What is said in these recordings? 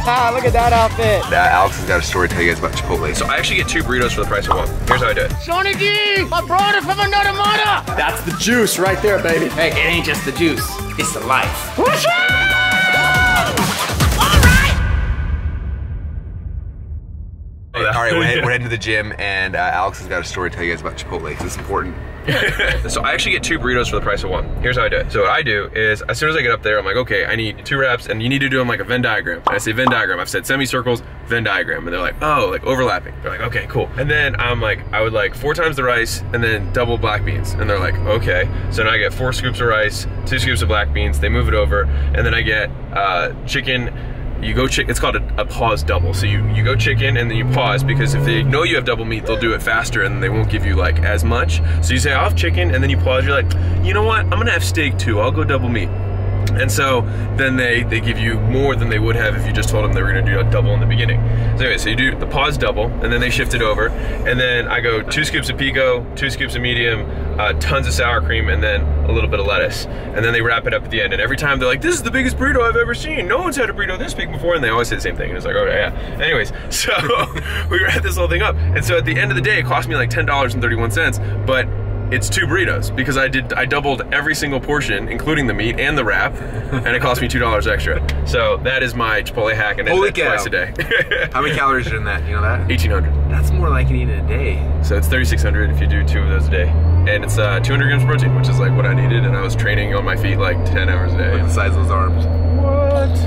Look at that outfit. Alex has got a story to tell you guys about Chipotle. So I actually get 2 burritos for the price of 1. Here's how I do it. Johnny D, my brother from another mother. That's the juice right there, baby. Hey, it ain't just the juice, it's the life. Push it! All right, we're heading to the gym, and Alex has got a story to tell you guys about Chipotle, because it's important. So I actually get 2 burritos for the price of 1. Here's how I do it. So what I do is, as soon as I get up there, I'm like, okay, I need 2 reps, and you need to do them like a Venn diagram. And I say Venn diagram, I've said semicircles, Venn diagram, and they're like, oh, like overlapping. They're like, okay, cool. And then I'm like, I would like 4 times the rice, and then double black beans. And they're like, okay. So now I get 4 scoops of rice, 2 scoops of black beans, they move it over, and then I get chicken. You go it's called a pause double. So you go chicken and then you pause, because if they know you have double meat, they'll do it faster and they won't give you like as much. So you say, I'll have chicken, and then you pause, you're like, you know what, I'm gonna have steak too, I'll go double meat. And so then they give you more than they would have if you just told them they were gonna do a double in the beginning. So anyway, so you do the pause double, and then they shift it over, and then I go 2 scoops of pico, 2 scoops of medium, tons of sour cream, and then a little bit of lettuce. And then they wrap it up at the end, and every time they're like, this is the biggest burrito I've ever seen. No one's had a burrito this big before, and they always say the same thing, and it's like, okay, yeah. Anyways, so we wrap this whole thing up, and so at the end of the day, it cost me like $10.31, but it's 2 burritos, because I doubled every single portion, including the meat and the wrap, and it cost me $2 extra. So that is my Chipotle hack, and it's twice a day. How many calories are in that? You know that? 1,800. That's more like you eat in a day. So it's 3,600 if you do 2 of those a day. And it's 200 grams of protein, which is like what I needed, and I was training on my feet like 10 hours a day. Look at the size of those arms. What?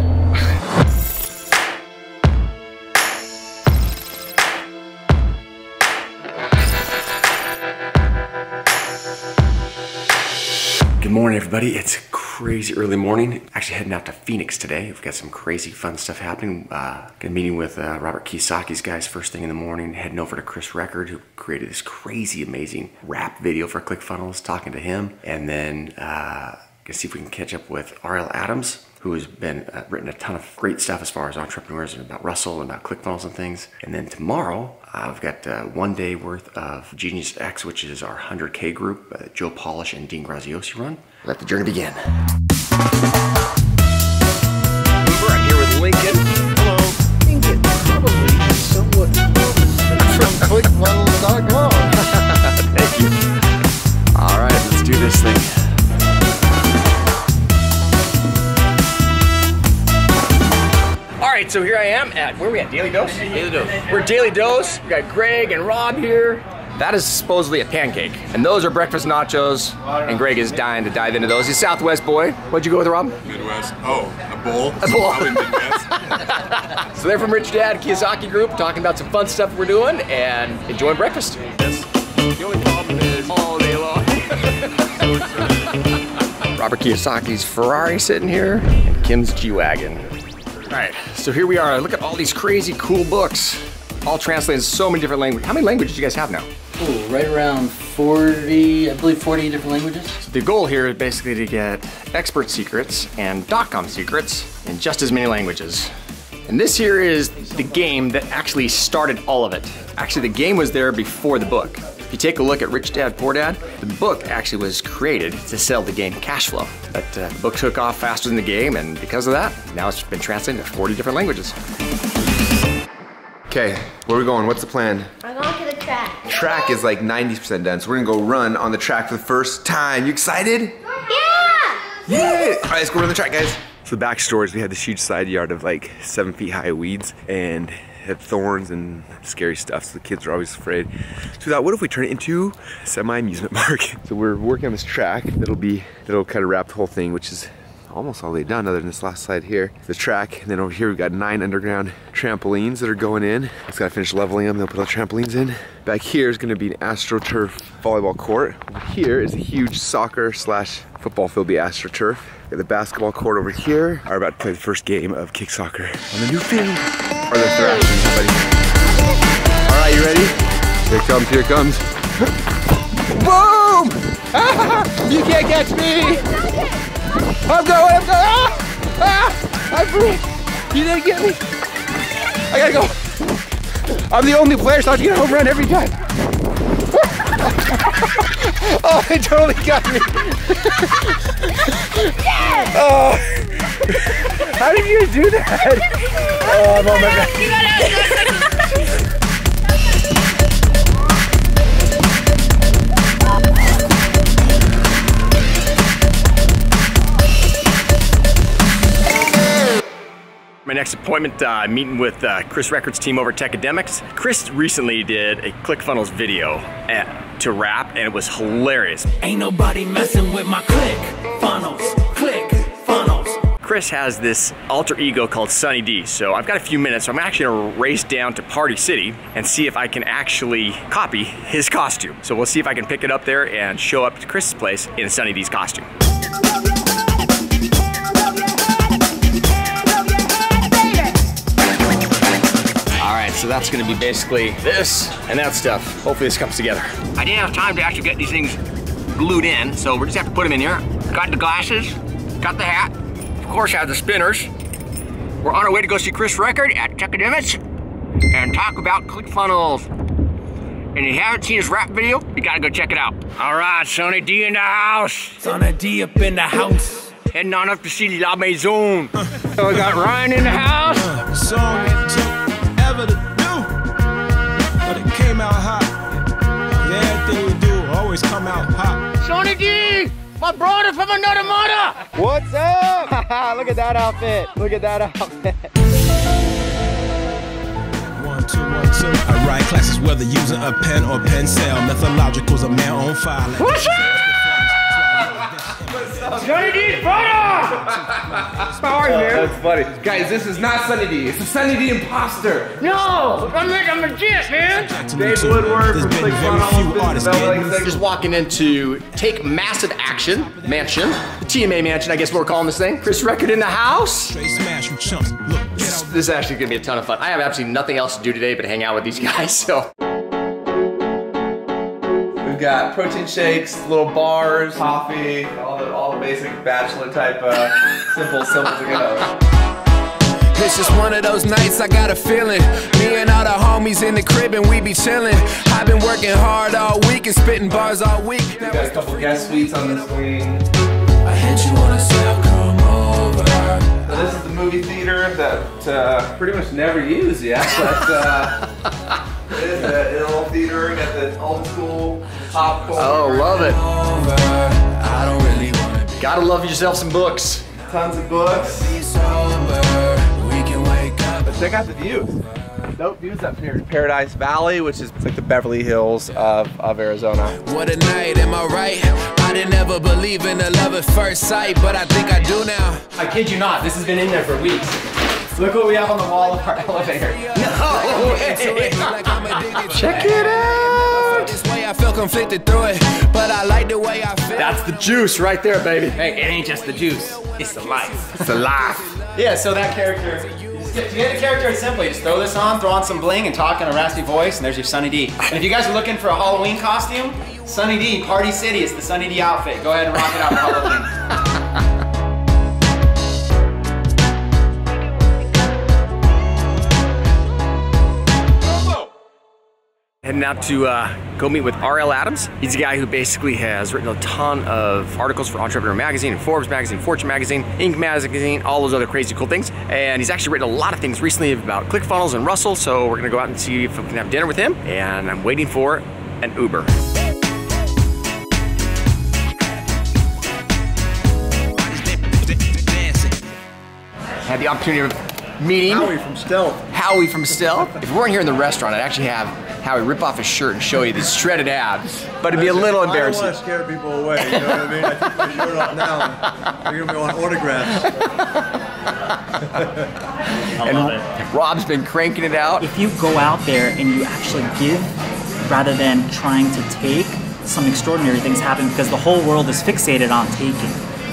Good morning, everybody. It's a crazy early morning. Actually heading out to Phoenix today. We've got some crazy fun stuff happening. Got a meeting with Robert Kiyosaki's guys first thing in the morning. Heading over to Chris Record, who created this crazy, amazing rap video for ClickFunnels, talking to him. And then gonna see if we can catch up with R.L. Adams, who has been written a ton of great stuff as far as entrepreneurs and about Russell and about ClickFunnels and things. And then tomorrow, I've got 1 day worth of Genius X, which is our 100K group, Joe Polish and Dean Graziosi run. Let the journey begin. I'm here with Lincoln. Hello. Lincoln, probably somewhat from ClickFunnels.com. Thank you. All right, let's do this thing. All right, so here I am at, where are we at, Daily Dose? Daily Dose. We're at Daily Dose. We got Greg and Rob here. That is supposedly a pancake. And those are breakfast nachos. And Greg is dying to dive into those. He's Southwest boy. What'd you go with, Rob? Midwest. Oh, a bowl. A bowl. Probably Midwest. So they're from Rich Dad Kiyosaki Group, talking about some fun stuff we're doing and enjoying breakfast. Yes. The only problem is all day long. Robert Kiyosaki's Ferrari sitting here, and Kim's G-Wagon. All right, so here we are. Look at all these crazy cool books, all translated in so many different languages. How many languages do you guys have now? Ooh, right around 40, I believe 40 different languages. So the goal here is basically to get expert secrets and .com secrets in just as many languages. And this here is the game that actually started all of it. Actually, the game was there before the book. If you take a look at Rich Dad, Poor Dad, the book actually was created to sell the game cash flow. But the book took off faster than the game, and because of that, now it's been translated to 40 different languages. Okay, where are we going? What's the plan? I'm going to the track. Track is like 90% done, so we're gonna go run on the track for the first time. You excited? Yeah! Yeah! All right, let's go run the track, guys. So the backstory is we had this huge side yard of like 7 feet high weeds, and had thorns and scary stuff, so the kids are always afraid. So we thought, what if we turn it into a semi-amusement park? So we're working on this track that'll kind of wrap the whole thing, which is almost all the way done other than this last side here. The track, and then over here we've got 9 underground trampolines that are going in. Just gotta finish leveling them, they'll put all the trampolines in. Back here is gonna be an AstroTurf volleyball court. Over here is a huge soccer / football field, be AstroTurf. Got the basketball court over here. We're about to play the first game of kick soccer on the new field. Or the thrashing, buddy. All right, you ready? Here it comes, here it comes. Boom! You can't catch me! I'm going! I'm free! You didn't get me! I gotta go! I'm the only player, so I have to get a home run every time. Oh, they totally got me! Oh! How did you guys do that? Oh my God. My next appointment, meeting with Chris Records' team over at Techademics. Chris recently did a ClickFunnels video to rap, and it was hilarious. Ain't nobody messing with my ClickFunnels. ClickFunnels. Chris has this alter ego called Sunny D, so I've got a few minutes, so I'm actually gonna race down to Party City and see if I can actually copy his costume. So we'll see if I can pick it up there and show up to Chris's place in Sunny D's costume. So that's gonna be basically this and that stuff. Hopefully this comes together. I didn't have time to actually get these things glued in, so we're just have to put them in here. Got the glasses, got the hat, of course I have the spinners. We're on our way to go see Chris Record at Techademics and talk about ClickFunnels. And if you haven't seen his rap video, you gotta go check it out. All right, Sonny D in the house. Sonny D up in the house. Heading on up to see La Maison. So we got Ryan in the house. Song it took ever to do, but it came out hot. Everything we do always come out hot. Sonny D, my brother from another mother. What's up? Look at that outfit. Look at that outfit. 1, 2, 1, 2. I write classes whether using a pen or pencil. Methodological's a man on file. What's up? Sonny D's brother! How are you, man? That's funny. Guys, this is not Sunny D. It's a Sunny D imposter. No! I'm legit, man! Dave Woodward from ClickFunnels. Just walking into Take Massive Action Mansion, the TMA Mansion, I guess we're calling this thing. Chris Record in the house. This is actually gonna be a ton of fun. I have absolutely nothing else to do today but hang out with these guys, so. We've got protein shakes, little bars, coffee, all the basic bachelor type simple to go. It's just one of those nights I got a feeling. Me and all the homies in the crib and we be chilling. I've been working hard all week and spitting bars all week. We've got a couple guest suites on this wing. I hit you on a cell, come over. So this is the movie theater that pretty much never used yet, but it is a little theater, got the old school popcorn. Oh, love it. I don't really wanna be Gotta love yourself some books. Tons of books. sober. We can wake up. But check out the view. Dope views up here. Paradise Valley, which is like the Beverly Hills of Arizona. What a night, am I right? I didn't ever believe in the love at first sight, but I think I do now. I kid you not, this has been in there for weeks. Look what we have on the wall of our elevator. No way! Check it out! This way I feel conflicted through it, but I like the way I feel. That's the juice right there, baby. Hey, it ain't just the juice, it's the life. It's a laugh. Yeah, so that character, to get the character, it's simply just throw this on, throw on some bling, and talk in a raspy voice, and there's your Sunny D. And if you guys are looking for a Halloween costume, Sunny D, Party City, it's the Sunny D outfit. Go ahead and rock it out for Halloween. Heading out to go meet with R.L. Adams. He's a guy who basically has written a ton of articles for Entrepreneur Magazine, and Forbes Magazine, Fortune Magazine, Inc. Magazine, all those other crazy cool things. And he's actually written a lot of things recently about ClickFunnels and Russell, so we're gonna go out and see if we can have dinner with him. And I'm waiting for an Uber. Had the opportunity of meeting Howie from Stealth. If we weren't here in the restaurant, I'd actually have Howie rip off his shirt and show you the shredded abs, but it'd be a little embarrassing. I don't want to scare people away, you know what I mean? I took my shirt off now, they're gonna be on autographs. And Rob's been cranking it out. If you go out there and you actually give rather than trying to take, some extraordinary things happen because the whole world is fixated on taking,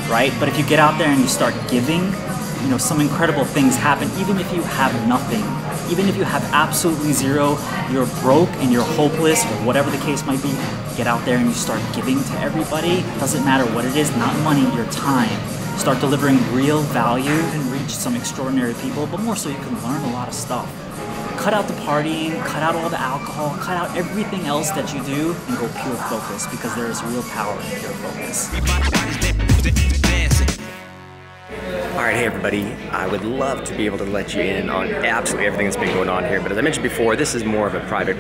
right? But if you get out there and you start giving, you know, some incredible things happen, even if you have nothing. Even if you have absolutely zero, you're broke and you're hopeless or whatever the case might be, get out there and you start giving to everybody. Doesn't matter what it is, not money, your time. Start delivering real value and reach some extraordinary people, but more so you can learn a lot of stuff. Cut out the partying, cut out all the alcohol, cut out everything else that you do and go pure focus because there is real power in pure focus. All right, hey everybody. I would love to be able to let you in on absolutely everything that's been going on here, but as I mentioned before, this is more of a private,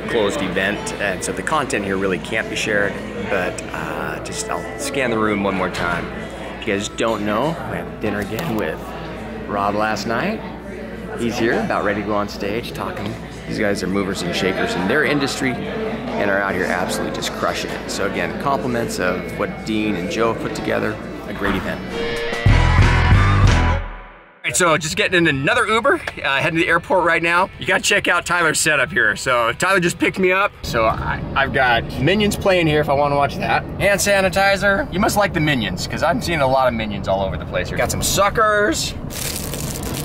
closed event, and so the content here really can't be shared, but I'll scan the room one more time. If you guys don't know, we had dinner again with Rob last night. He's here, about ready to go on stage, talking. These guys are movers and shakers in their industry and are out here absolutely just crushing it. So again, compliments of what Dean and Joe put together, a great event. All right, so just getting in another Uber, heading to the airport right now. You gotta check out Tyler's setup here. So Tyler just picked me up. So I've got Minions playing here if I wanna watch that. Hand sanitizer. You must like the Minions, because I'm seeing a lot of Minions all over the place here. Got some suckers.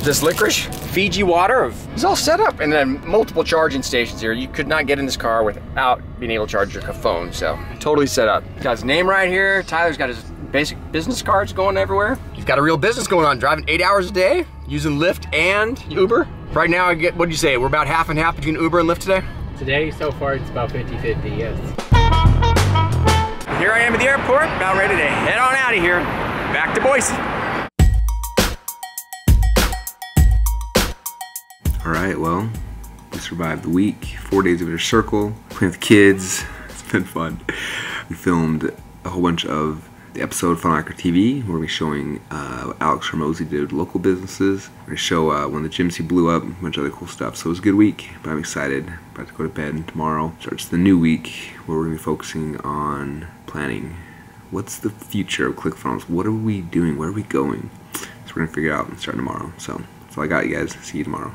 This licorice, Fiji water, it's all set up, and then multiple charging stations here. You could not get in this car without being able to charge your phone, so totally set up. Got his name right here. Tyler's got his basic business cards going everywhere. He's got a real business going on, driving 8 hours a day, using Lyft and Uber. Right now, what'd you say? We're about half and half between Uber and Lyft today? Today, so far, it's about 50-50, yes. Here I am at the airport, about ready to head on out of here. Back to Boise. All right, well, we survived the week. 4 days of Inner Circle, playing with kids. It's been fun. We filmed a whole bunch of the episode Funnel Hacker TV, where we're showing what Alex Hormozy did with local businesses. We're gonna show one of the gyms he blew up, a bunch of other cool stuff. So it was a good week, but I'm excited. About to go to bed, and tomorrow starts the new week, where we're gonna be focusing on planning. What's the future of ClickFunnels? What are we doing? Where are we going? So we're gonna figure it out and start tomorrow. So that's all I got, you guys. See you tomorrow.